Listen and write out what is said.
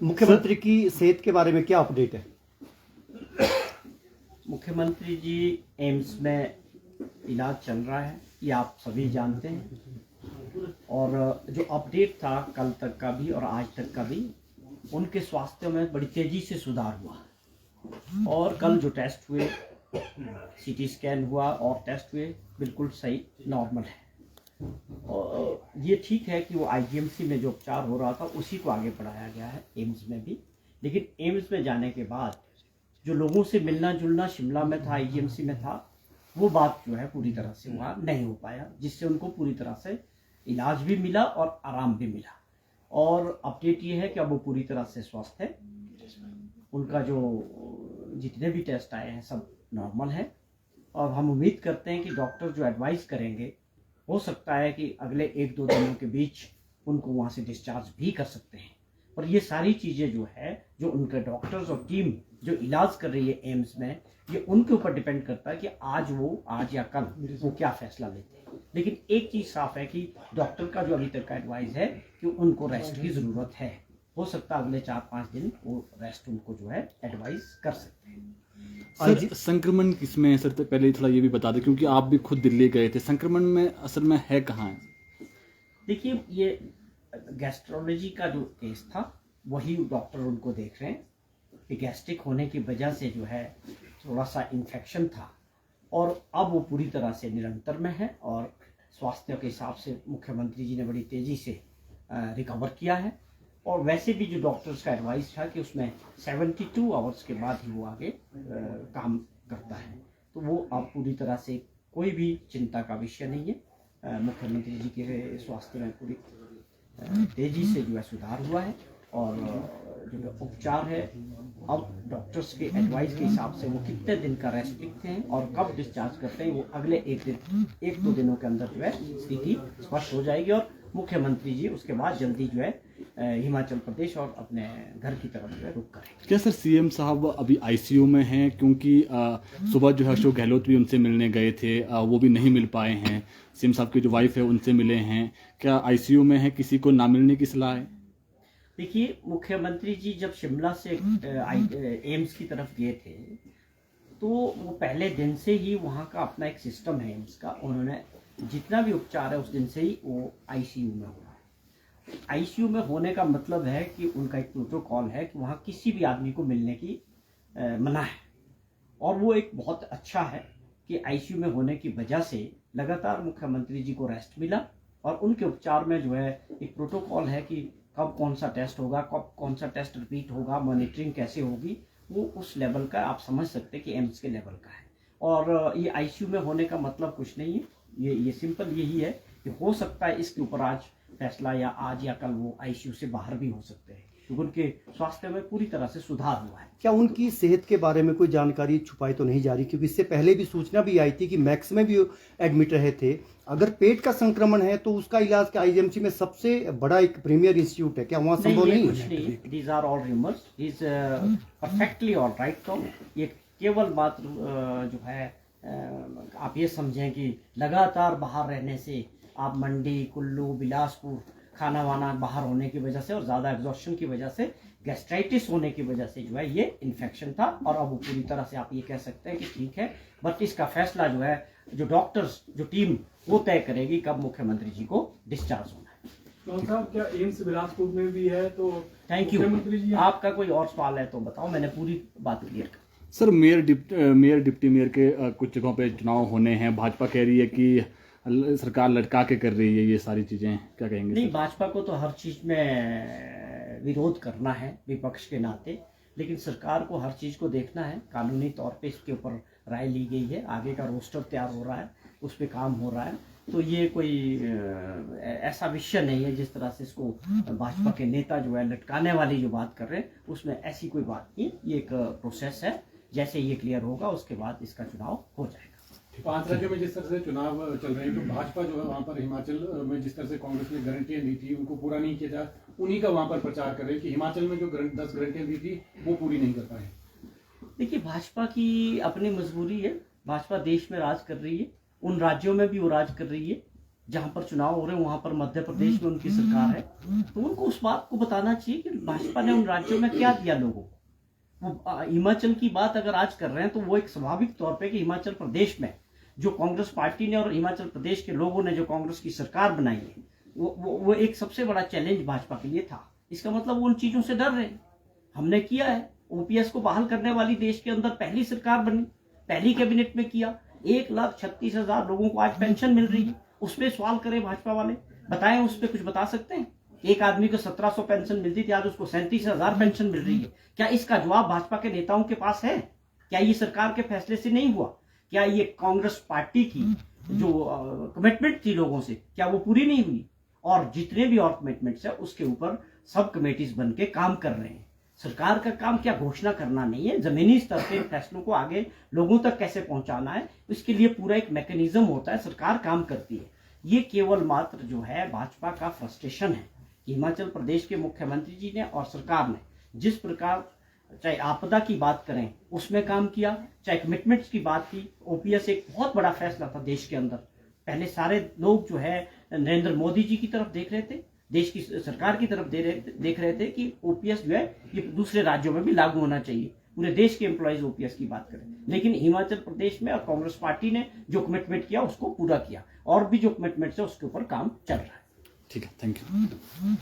मुख्यमंत्री की सेहत के बारे में क्या अपडेट है? मुख्यमंत्री जी एम्स में इलाज चल रहा है, ये आप सभी जानते हैं। और जो अपडेट था कल तक का भी और आज तक का भी, उनके स्वास्थ्य में बड़ी तेज़ी से सुधार हुआ। और कल जो टेस्ट हुए, सीटी स्कैन हुआ और टेस्ट हुए, बिल्कुल सही नॉर्मल है। और ये ठीक है कि वो आईजीएमसी में जो उपचार हो रहा था उसी को आगे बढ़ाया गया है एम्स में भी। लेकिन एम्स में जाने के बाद जो लोगों से मिलना जुलना शिमला में था, आईजीएमसी में था, वो बात जो है पूरी तरह से वहाँ नहीं हो पाया, जिससे उनको पूरी तरह से इलाज भी मिला और आराम भी मिला। और अपडेट ये है कि अब वो पूरी तरह से स्वस्थ है। उनका जो जितने भी टेस्ट आए हैं सब नॉर्मल है। और हम उम्मीद करते हैं कि डॉक्टर जो एडवाइस करेंगे, हो सकता है कि अगले 1-2 दिनों के बीच उनको वहाँ से डिस्चार्ज भी कर सकते हैं। और ये सारी चीज़ें जो है, जो उनके डॉक्टर्स और टीम जो इलाज कर रही है एम्स में, ये उनके ऊपर डिपेंड करता है कि आज या कल वो क्या फैसला लेते हैं। लेकिन एक चीज़ साफ है कि डॉक्टर का जो अभी तक का एडवाइस है कि उनको रेस्ट की ज़रूरत है। हो सकता है अगले 4-5 दिन वो रेस्ट उनको जो है एडवाइस कर सकते हैं। सर, संक्रमण किसमें है सर? तो पहले थोड़ा ये भी बता दें, क्योंकि आप भी खुद दिल्ली गए थे। संक्रमण में असल में है कहाँ है? देखिए, ये गैस्ट्रोलॉजी का जो केस था वही डॉक्टर उनको देख रहे हैं कि गैस्ट्रिक होने की वजह से जो है थोड़ा सा इन्फेक्शन था, और अब वो पूरी तरह से निरंतर में है। और स्वास्थ्य के हिसाब से मुख्यमंत्री जी ने बड़ी तेज़ी से रिकवर किया है। और वैसे भी जो डॉक्टर्स का एडवाइस था कि उसमें 72 आवर्स के बाद ही वो आगे काम करता है, तो वो अब पूरी तरह से कोई भी चिंता का विषय नहीं है। मुख्यमंत्री जी के स्वास्थ्य में पूरी तेज़ी से जो है सुधार हुआ है। और जो उपचार है, अब डॉक्टर्स के एडवाइस के हिसाब से वो कितने दिन का रेस्ट लिखते हैं और कब डिस्चार्ज करते हैं, वो अगले 1-2 दिनों के अंदर जो है स्थिति स्पष्ट हो जाएगी। और मुख्यमंत्री जी उसके बाद जल्दी जो है हिमाचल प्रदेश और अपने घर की तरफ जो है रुक करेंगे। क्या सर सीएम साहब अभी आईसीयू में हैं? क्योंकि सुबह जो है अशोक गहलोत भी उनसे मिलने गए थे, वो भी नहीं मिल पाए हैं। सीएम साहब की जो वाइफ है उनसे मिले हैं, क्या आईसीयू में है? किसी को ना मिलने की सलाह है? देखिए, मुख्यमंत्री जी जब शिमला से एम्स की तरफ गए थे, तो वो पहले दिन से ही वहाँ का अपना एक सिस्टम है एम्स का, उन्होंने जितना भी उपचार है उस दिन से ही वो आईसीयू में हो रहा है। आईसीयू में होने का मतलब है कि उनका एक प्रोटोकॉल है कि वहाँ किसी भी आदमी को मिलने की मना है। और वो एक बहुत अच्छा है कि आईसीयू में होने की वजह से लगातार मुख्यमंत्री जी को रेस्ट मिला। और उनके उपचार में जो है एक प्रोटोकॉल है कि कब कौन सा टेस्ट होगा, कब कौन सा टेस्ट रिपीट होगा, मॉनिटरिंग कैसे होगी, वो उस लेवल का आप समझ सकते हैं कि एम्स के लेवल का है। और ये आईसीयू में होने का मतलब कुछ नहीं है, ये सिंपल यही है कि हो सकता है इसके ऊपर आज फैसला या आज या कल वो आईसीयू से बाहर भी हो सकते हैं, क्योंकि उनके स्वास्थ्य में पूरी तरह से सुधार हुआ है। क्या उनकी सेहत के बारे में कोई जानकारी छुपाई तो नहीं जा रही? क्योंकि इससे पहले भी सूचना भी आई थी कि मैक्स में भी एडमिट रहे थे। अगर पेट का संक्रमण है तो उसका इलाज क्या आईजीएमसी में सबसे बड़ा एक प्रीमियर इंस्टीट्यूट है, क्या वहाँ संभव नहीं है? These are all rumours, is perfectly all right. तो ये केवल बात जो है आप ये समझें कि लगातार बाहर रहने से, आप मंडी, कुल्लू, बिलासपुर, खाना वाना बाहर होने की वजह से और ज़्यादा एग्जॉस्शन की वजह से, गैस्ट्राइटिस होने की वजह से जो है ये इन्फेक्शन था। और अब वो पूरी तरह से आप ये कह सकते हैं कि ठीक है। बट इसका फैसला जो है जो डॉक्टर्स, जो टीम, वो तय करेगी कब मुख्यमंत्री जी को डिस्चार्ज होना है। तो साहब, क्या एम्स बिलासपुर में भी है? तो थैंक यू। आपका कोई और सवाल है तो बताओ, मैंने पूरी बात क्लियर कर। सर, मेयर डिप्टी मेयर के कुछ जगहों पे चुनाव होने हैं। भाजपा कह रही है कि सरकार लटका के कर रही है ये सारी चीज़ें, क्या कहेंगे? नहीं, भाजपा को तो हर चीज़ में विरोध करना है विपक्ष के नाते, लेकिन सरकार को हर चीज़ को देखना है। कानूनी तौर पे इसके ऊपर राय ली गई है, आगे का रोस्टर तैयार हो रहा है, उस पर काम हो रहा है। तो ये कोई ऐसा विषय नहीं है जिस तरह से इसको भाजपा के नेता जो है लटकाने वाली जो बात कर रहे हैं, उसमें ऐसी कोई बात नहीं। ये एक प्रोसेस है, जैसे ये क्लियर होगा उसके बाद इसका चुनाव हो जाएगा। 5 राज्यों में जिस तरह से चुनाव चल रहे हैं, तो भाजपा जो है वहाँ पर हिमाचल में जिस तरह से कांग्रेस ने गारंटियां दी थी उनको पूरा नहीं किया जा, उन्हीं का वहाँ पर प्रचार कर रहे हैं कि हिमाचल में जो 10 गारंटियां दी थी वो पूरी नहीं कर पाए। देखिए, भाजपा की अपनी मजबूरी है। भाजपा देश में राज कर रही है, उन राज्यों में भी वो राज कर रही है जहां पर चुनाव हो रहे हैं वहां पर मध्य प्रदेश में उनकी सरकार है, तो उनको उस बात को बताना चाहिए कि भाजपा ने उन राज्यों में क्या दिया लोगों को। वो हिमाचल की बात अगर आज कर रहे हैं तो वो एक स्वाभाविक तौर पे कि हिमाचल प्रदेश में जो कांग्रेस पार्टी ने और हिमाचल प्रदेश के लोगों ने जो कांग्रेस की सरकार बनाई है वो एक सबसे बड़ा चैलेंज भाजपा के लिए था। इसका मतलब वो उन चीजों से डर रहे हैं। हमने किया है, ओपीएस को बहाल करने वाली देश के अंदर पहली सरकार बनी, पहली कैबिनेट में किया। 1,36,000 लोगों को आज पेंशन मिल रही है। उस पर सवाल करें भाजपा वाले, बताएं उस पर कुछ बता सकते हैं? एक आदमी को 1700 पेंशन मिलती थी, आज उसको 37,000 पेंशन मिल रही है। क्या इसका जवाब भाजपा के नेताओं के पास है? क्या ये सरकार के फैसले से नहीं हुआ? क्या ये कांग्रेस पार्टी की जो कमिटमेंट थी लोगों से, क्या वो पूरी नहीं हुई? और जितने भी और कमिटमेंट्स है उसके ऊपर सब कमेटीज बन के काम कर रहे हैं। सरकार का काम क्या घोषणा करना नहीं है, जमीनी स्तर के फैसलों को आगे लोगों तक कैसे पहुंचाना है, इसके लिए पूरा एक मैकेनिज्म होता है, सरकार काम करती है। ये केवल मात्र जो है भाजपा का फ्रस्ट्रेशन है कि हिमाचल प्रदेश के मुख्यमंत्री जी ने और सरकार ने जिस प्रकार चाहे आपदा की बात करें उसमें काम किया, चाहे कमिटमेंट्स की बात की। ओपीएस एक बहुत बड़ा फैसला था देश के अंदर। पहले सारे लोग जो है नरेंद्र मोदी जी की तरफ देख रहे थे, देश की सरकार की तरफ देख रहे थे कि ओपीएस जो है ये दूसरे राज्यों में भी लागू होना चाहिए, पूरे देश के एम्प्लॉइज ओपीएस की बात करें। लेकिन हिमाचल प्रदेश में और कांग्रेस पार्टी ने जो कमिटमेंट किया उसको पूरा किया, और भी जो कमिटमेंट्स है उसके ऊपर काम चल रहा है। ठीक है, थैंक यू।